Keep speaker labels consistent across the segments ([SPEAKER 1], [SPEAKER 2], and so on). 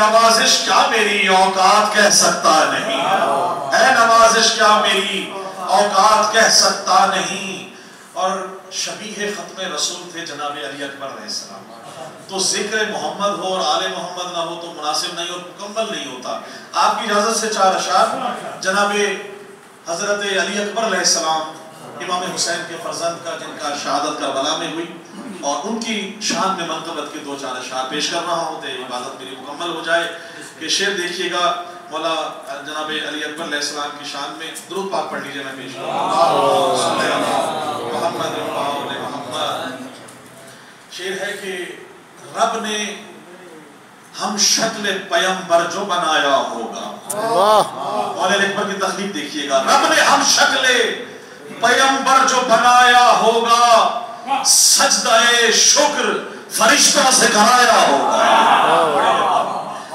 [SPEAKER 1] نوازش کیا میری اوقات کہہ سکتا نہیں، اے نوازش کیا میری اوقات کہہ سکتا نہیں۔ اور شبیہ ختم رسول تھے جناب علی اکبر علیہ السلام، تو ذکر محمد ہو اور آل محمد نہ ہو تو مناسب نہیں اور مکمل نہیں ہوتا۔ آپ کی اجازت سے 4 اشعار جناب حضرت علی اکبر علیہ السلام امام حسین کے فرزند کا، جن کا شہادت کربلا میں ہوئی، اور ان کی شان میں منقبت کے 2-4 اشعار پیش کر رہا ہوں، تو عبادت میری مکمل ہو جائے۔ کہ شعر دیکھیے گا مولا جناب علی اکبر علیہ السلام کی شان میں، درود پاک پڑھ لیجئے، میں پیش کروں محمد محمد۔ شعر ہے کہ رب نے ہم شکل پیمبر جو بنایا ہوگا، مولا علی اکبر کی تخلیق دیکھیے گا، رب نے ہم شکل پیمبر جو بنایا ہوگا، سجدہ شکر فرشتوں سے کرایا ہوگا،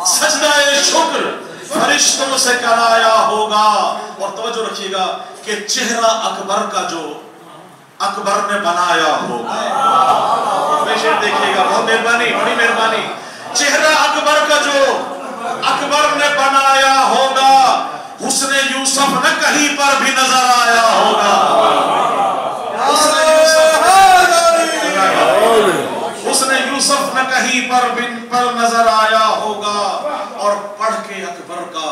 [SPEAKER 1] سجدہ شکر فرشتوں سے کرایا ہوگا۔ اور توجہ رکھیے گا کہ چہرہ اکبر کا جو اکبر نے بنایا ہوگا، پیشے دیکھیے گا، بہت مہربانی، بڑی مہربانی، چہرہ اکبر کا جو اکبر نے بنایا ہوگا، حسن یوسف نہ کہیں پر بھی نظر آیا ہوگا، حسن یوسف نہ کہیں پر نظر آیا ہوگا، اور پڑھ کے اکبر کا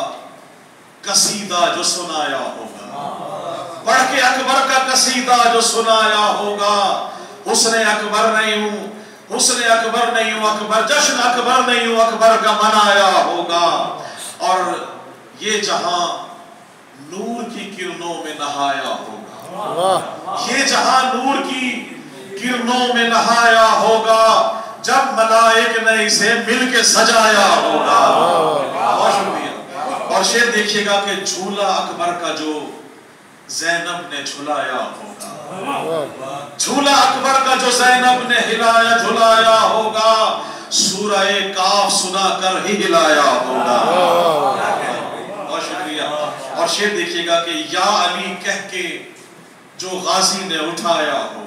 [SPEAKER 1] قصیدہ جو سنایا ہوگا، پڑھ کے اکبر کا قصیدہ جو سنایا ہوگا، حسن اکبر نہیں ہوں، حسن اکبر نہیں ہوں اکبر، جشن اکبر نہیں ہوں اکبر کا منایا ہوگا، اور یہ جہاں نور کی کرنوں میں نہایا ہوگا، یہ جہاں نور کی کرنوں میں نہایا ہوگا، جب ملائک نے اسے مل کے سجایا ہوگا۔ بہت شکریہ۔ اور شعر دیکھیے گا کہ جھولا اکبر کا جو زینب نے جھلایا ہوگا، جھولا اکبر کا جو زینب نے ہلایا جھلایا ہوگا، سورہ کاف سنا کر ہی ہلایا ہوگا۔ بہت شکریہ۔ اور شعر دیکھیے گا کہ یا علی کہہ کے جو غازی نے اٹھایا ہوگا،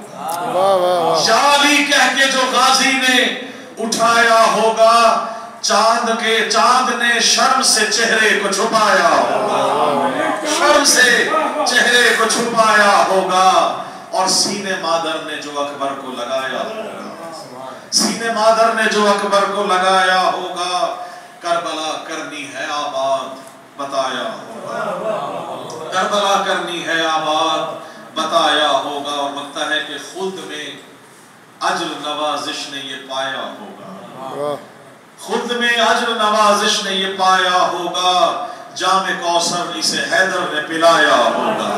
[SPEAKER 1] یا علی کہہ کے جو غازی نے اٹھایا ہوگا، چاند نے شرم سے چہرے کو چھپایا ہوگا، شرم سے چہرے کو چھپایا ہوگا، اور سینے مادر نے جو اکبر کو لگایا ہوگا، سینے مادر نے جو اکبر کو لگایا ہوگا، کربلا کرنی ہے آباد بتایا ہوگا، کربلا کرنی ہے آباد بتایا ہوگا۔ اور لگتا ہے کہ خود میں اجر نوازش نے یہ پایا ہوگا، خود میں اجر نوازش نے یہ پایا ہوگا، جام کوثر اسے حیدر نے پلایا ہوگا،